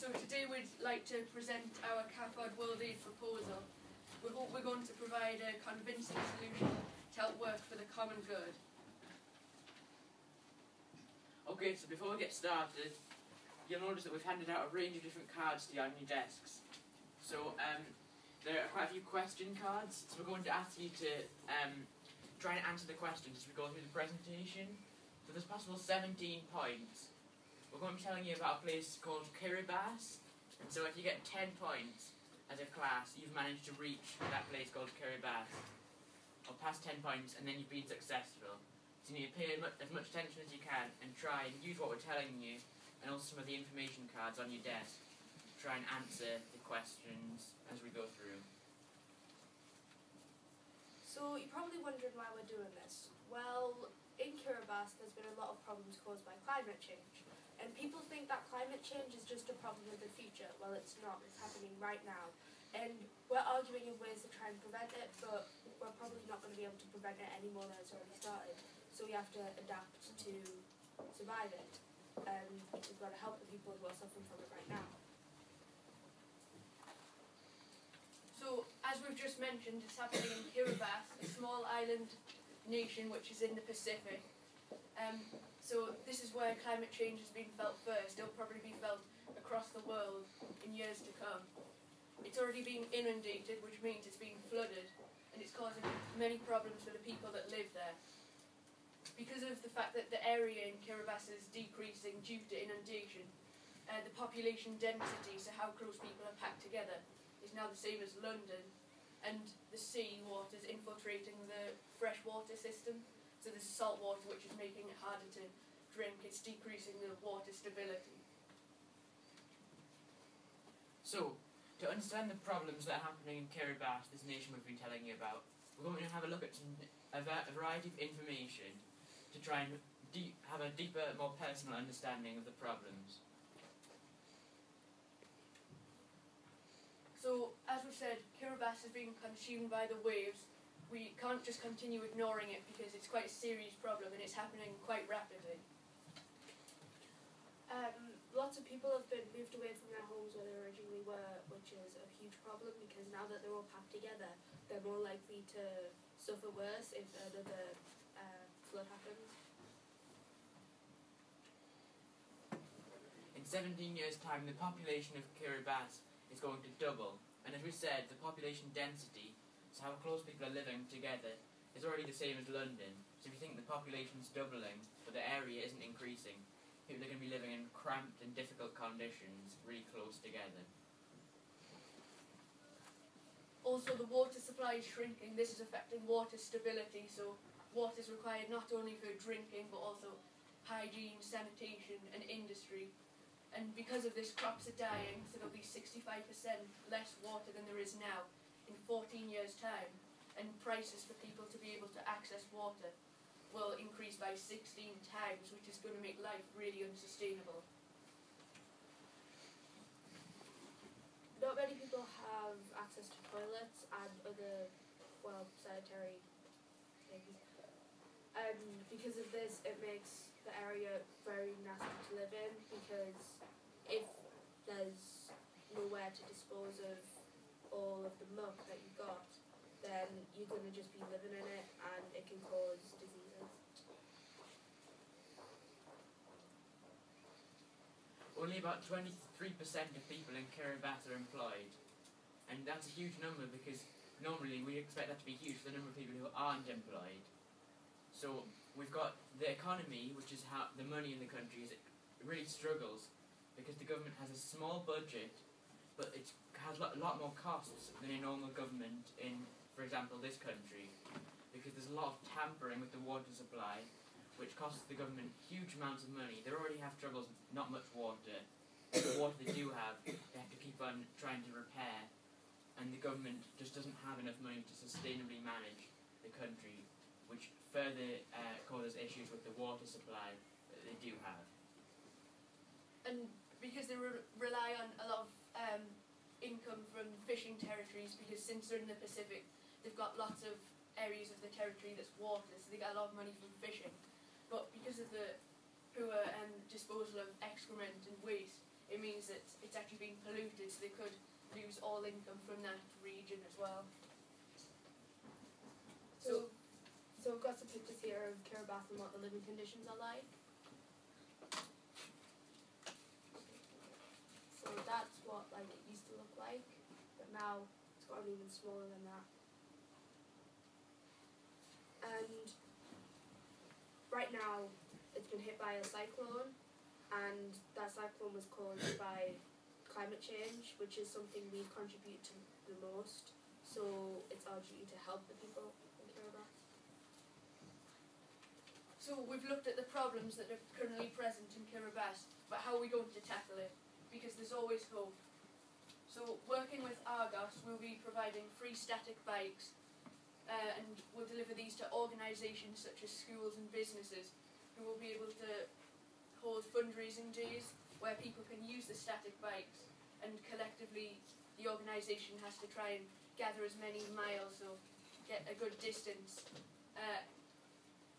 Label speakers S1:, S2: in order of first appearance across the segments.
S1: So today we'd like to present our CAFOD World Aid proposal. We hope we're going to provide a convincing solution to help work for the common good.
S2: Okay, so before we get started, you'll notice that we've handed out a range of different cards to you on your desks. So there are quite a few question cards, so we're going to ask you to try and answer the questions as we go through the presentation. So there's possible 17 points. We're going to be telling you about a place called Kiribati, and so if you get 10 points as a class, you've managed to reach that place called Kiribati, or pass 10 points, and then you've been successful. So you need to pay as much attention as you can and try and use what we're telling you, and also some of the information cards on your desk to try and answer the questions as we go through.
S3: So you're probably wondering why we're doing this. Well, in Kiribati there's been a lot of problems caused by climate change. And people think that climate change is just a problem in the future. Well, it's not. It's happening right now. And we're arguing in ways to try and prevent it, but we're probably not going to be able to prevent it any more than it's already started. So we have to adapt to survive it. And we've got to help the people who are suffering from it right now.
S1: So, as we've just mentioned, it's happening in Kiribati, a small island nation which is in the Pacific. So this is where climate change has been felt first. It'll probably be felt across the world in years to come. It's already being inundated, which means it's being flooded, and it's causing many problems for the people that live there. Because of the fact that the area in Kiribati is decreasing due to inundation, the population density, so how close people are packed together, is now the same as London, and the sea water is infiltrating the freshwater system. So there's salt water which is making it harder to drink, it's decreasing the water stability.
S2: So, to understand the problems that are happening in Kiribati, this nation we've been telling you about, we're going to have a look at a variety of information to try and have a deeper, more personal understanding of the problems.
S1: So, as we said, Kiribati is being consumed by the waves. We can't just continue ignoring it because it's quite a serious problem and it's happening quite rapidly.
S3: Lots of people have been moved away from their homes where they originally were, which is a huge problem because now that they're all packed together, they're more likely to suffer worse if another flood happens.
S2: In 17 years' time, the population of Kiribati is going to double, and as we said, the population density, so how close people are living together, is already the same as London. So if you think the population's doubling, but the area isn't increasing, people are going to be living in cramped and difficult conditions, really close together.
S1: Also, the water supply is shrinking. This is affecting water stability, so water is required not only for drinking, but also hygiene, sanitation, and industry. And because of this, crops are dying, so there'll be 65% less water than there is now in 14 years' time, and prices for people to be able to access water will increase by 16 times, which is going to make life really unsustainable.
S3: Not many people have access to toilets and other, well, sanitary things. And because of this, it makes the area very nasty to live in, because if there's nowhere to dispose of all of the muck that you've got, then you're going to just be living in it and it can cause diseases.
S2: Only about 23% of people in Kiribati are employed, and that's a huge number because normally we expect that to be huge for the number of people who aren't employed. So we've got the economy, which is how the money in the country it really struggles because the government has a small budget, but it has a lot more costs than a normal government in, for example, this country, because there's a lot of tampering with the water supply, which costs the government huge amounts of money. They already have troubles with not much water. The water they do have, they have to keep on trying to repair, and the government just doesn't have enough money to sustainably manage the country, which further causes issues with the water supply that they do have.
S1: And because they rely on a lot of income from fishing territories, because since they're in the Pacific, they've got lots of areas of the territory that's water, so they get a lot of money from fishing. But because of the poor disposal of excrement and waste, it means that it's actually been polluted, so they could lose all income from that region as well.
S3: So we've got some pictures here of Kiribati and what the living conditions are like. So that's what like it used to look like, but now it's gotten even smaller than that. And right now it's been hit by a cyclone, and that cyclone was caused by climate change, which is something we contribute to the most. So it's our duty to help the people in Kiribati.
S1: So we've looked at the problems that are currently present in Kiribati, but how are we going to tackle it? Because there's always hope. So working with Argos, we'll be providing free static bikes, and we'll deliver these to organisations such as schools and businesses, who will be able to hold fundraising days where people can use the static bikes, and collectively the organisation has to try and gather as many miles or get a good distance.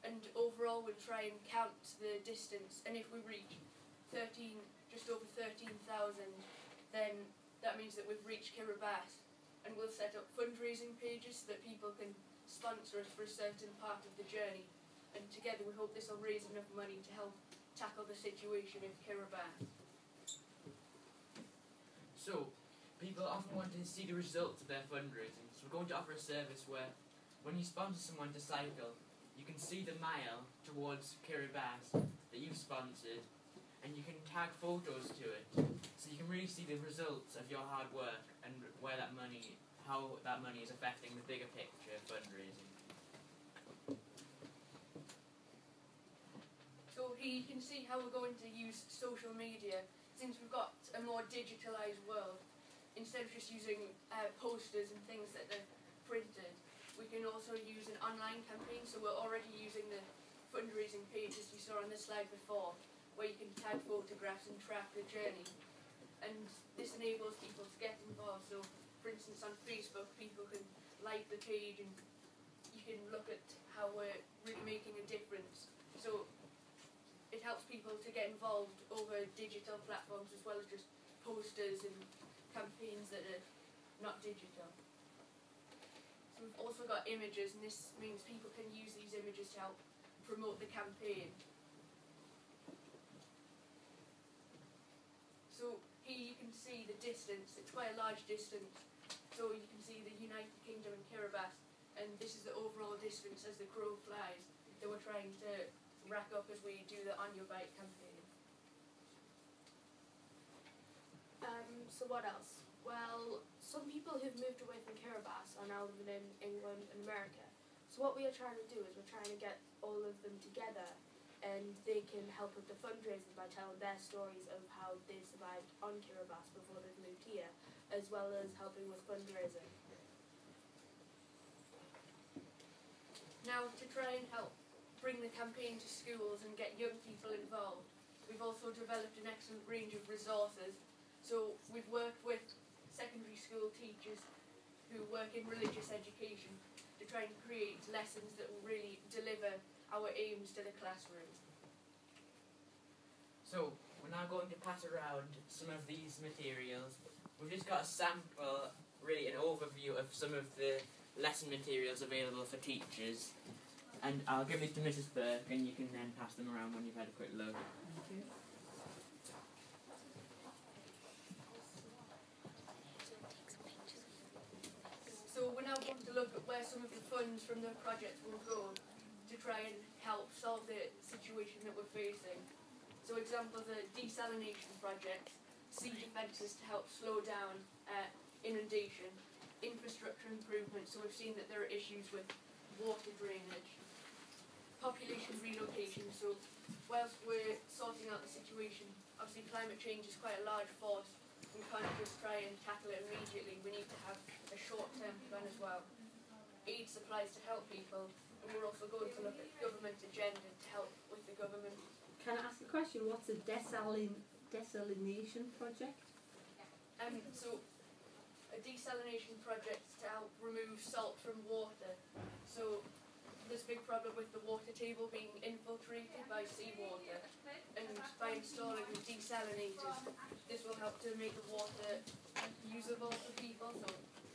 S1: And overall we'll try and count the distance, and if we reach just over 13,000, then that means that we've reached Kiribati, and we'll set up fundraising pages so that people can sponsor us for a certain part of the journey, and together we hope this will raise enough money to help tackle the situation in Kiribati.
S2: So, people often want to see the results of their fundraising, so we're going to offer a service where when you sponsor someone to cycle, you can see the mile towards Kiribati that you've sponsored, and you can tag photos to it, so you can really see the results of your hard work and where that money, how that money is affecting the bigger picture of fundraising.
S1: So here you can see how we're going to use social media, since we've got a more digitalised world. Instead of just using posters and things that are printed, we can also use an online campaign. So we're already using the fundraising pages you saw on the slide before, where you can tag photographs and track the journey. And this enables people to get involved. So for instance on Facebook, people can like the page and you can look at how we're really making a difference. So it helps people to get involved over digital platforms as well as just posters and campaigns that are not digital. So we've also got images, and this means people can use these images to help promote the campaign. So here you can see the distance, it's quite a large distance. So you can see the United Kingdom and Kiribati, and this is the overall distance as the crow flies that we're trying to rack up as we do the On Your Bike campaign.
S3: So what else? Well, some people who've moved away from Kiribati are now living in England and America. So what we are trying to do is we're trying to get all of them together, and they can help with the fundraising by telling their stories of how they survived on Kiribati before they've moved here, as well as helping with fundraising.
S1: Now, to try and help bring the campaign to schools and get young people involved, we've also developed an excellent range of resources. So we've worked with secondary school teachers who work in religious education to try and create lessons that will really deliver our aims to the classroom.
S2: So, we're now going to pass around some of these materials. We've just got a sample, really an overview of some of the lesson materials available for teachers. And I'll give it to Mrs. Burke, and you can then pass them around when you've had a quick look.
S4: Thank you.
S1: So we're now going to look at where some of the funds from the project will go to try and help solve the situation that we're facing. So examples are desalination projects, sea defences to help slow down inundation, infrastructure improvements, so we've seen that there are issues with water drainage, population relocation, so whilst we're sorting out the situation, obviously climate change is quite a large force. We can't just try and tackle it immediately, we need to have a short-term plan as well. Aid supplies to help people, and we're also going to look at government agenda to help with the government.
S4: Can I ask a question? What's a desalination project?
S1: So a desalination project to help remove salt from water. So there's a big problem with the water table being infiltrated by seawater, and by installing the desalinators, this will help to make the water usable for people, so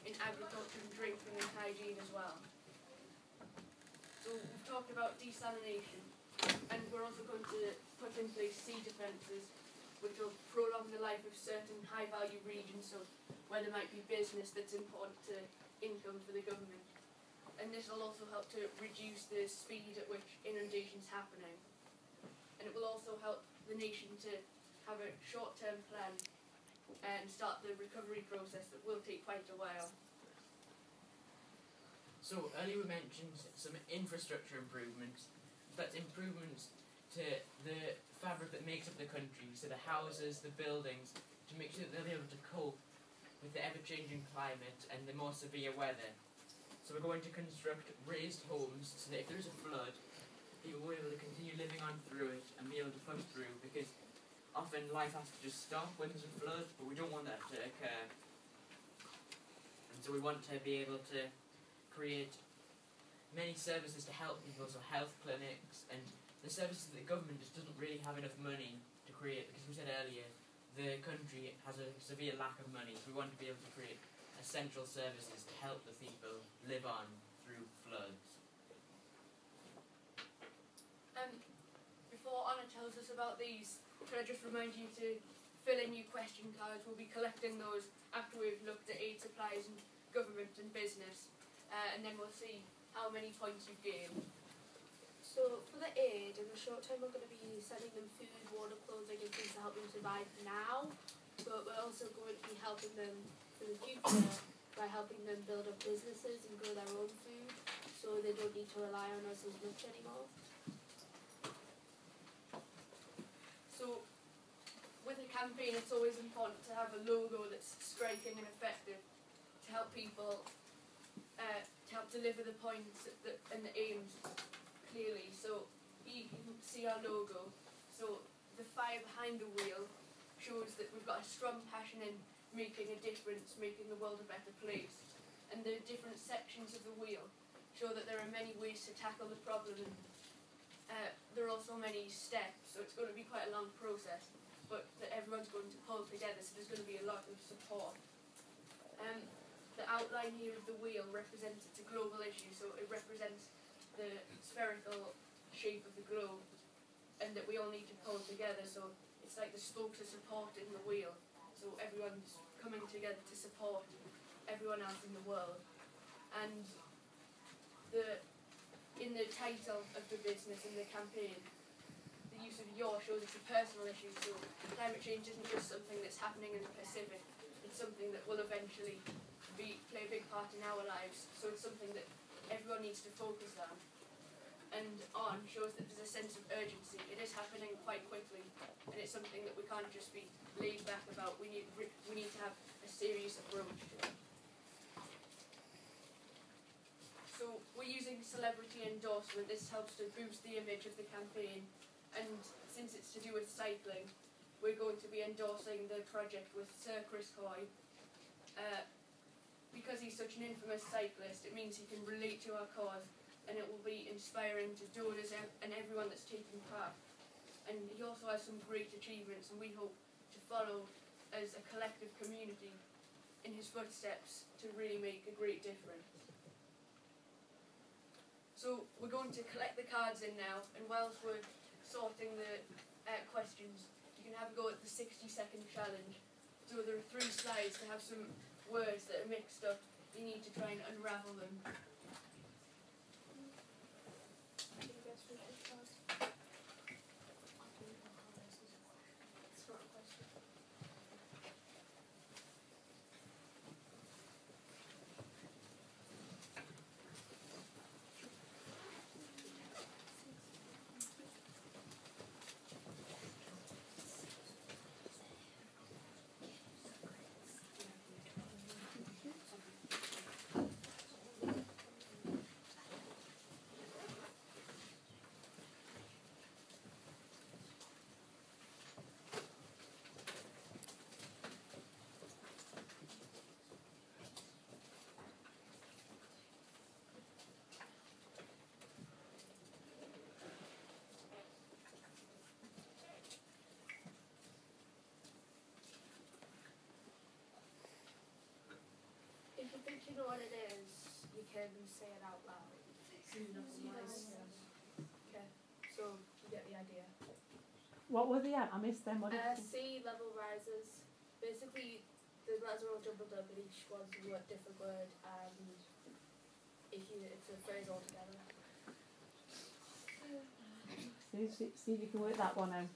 S1: in agriculture and drinking and hygiene as well. So we've talked about desalination, and we're also going to put in place sea defences, which will prolong the life of certain high-value regions, so where there might be business that's important to income for the government. And this will also help to reduce the speed at which inundation's happening. And it will also help the nation to have a short-term plan and start the recovery process that will take quite a while.
S2: So earlier we mentioned some infrastructure improvements. That's improvements to the fabric that makes up the country, so the houses, the buildings, to make sure that they'll be able to cope with the ever-changing climate and the more severe weather. So we're going to construct raised homes so that if there's a flood, people will be able to continue living on through it and be able to push through, because often life has to just stop when there's a flood, but we don't want that to occur. And so we want to be able to create many services to help people, so health clinics and the services that the government just doesn't really have enough money to create, because we said earlier, the country has a severe lack of money, so we want to be able to create essential services to help the people live on through floods.
S1: Before Anna tells us about these, can I just remind you to fill in your question cards? We'll be collecting those after we've looked at aid supplies and government and business, and then we'll see how many points you've gained.
S3: So for the aid, in the short term we're going to be sending them food, water, clothing and things to help them survive now, but we're also going to be helping them for the future by helping them build up businesses and grow their own food, so they don't need to rely on us as much anymore.
S1: So with a campaign, it's always important to have a logo that's striking and effective to help people, to help deliver the points and the aims clearly. So you can see our logo. So the fire behind the wheel shows that we've got a strong passion in making a difference, making the world a better place. And the different sections of the wheel show that there are many ways to tackle the problem, and there are also many steps, so it's going to be quite a long process, but that everyone's going to pull together, so there's going to be a lot of support. The outline here of the wheel represents, it's a global issue, so it represents the spherical shape of the globe, and that we all need to pull together, so it's like the spokes are supporting the wheel, so everyone's coming together to support everyone else in the world. And in the title of the business and the campaign, the use of your shows it's a personal issue, so climate change isn't just something that's happening in the Pacific, it's something that will eventually play a big part in our lives, so it's something that everyone needs to focus on. And on shows that there's a sense of urgency. It is happening quite quickly, and it's something that we can't just be laid back about. We need to have a serious approach to it. So we're using celebrity endorsement. This helps to boost the image of the campaign, and since it's to do with cycling, we're going to be endorsing the project with Sir Chris Hoy. Because he's such an infamous cyclist, it means he can relate to our cause, and it will be inspiring to donors and everyone that's taking part. And he also has some great achievements, and we hope to follow as a collective community in his footsteps to really make a great difference. So we're going to collect the cards in now, and whilst we're sorting the questions, you can have a go at the 60-second challenge. So there are 3 slides to have some words that are mixed up. You need to try and unravel them.
S3: think you know what it is, you can say it out loud. Okay, so you get the idea.
S5: What were they at? I missed them. What did
S3: Sea level rises. Basically, the letters are all jumbled up, and each one's a different word, and it's a phrase altogether.
S5: see if you can work that one out.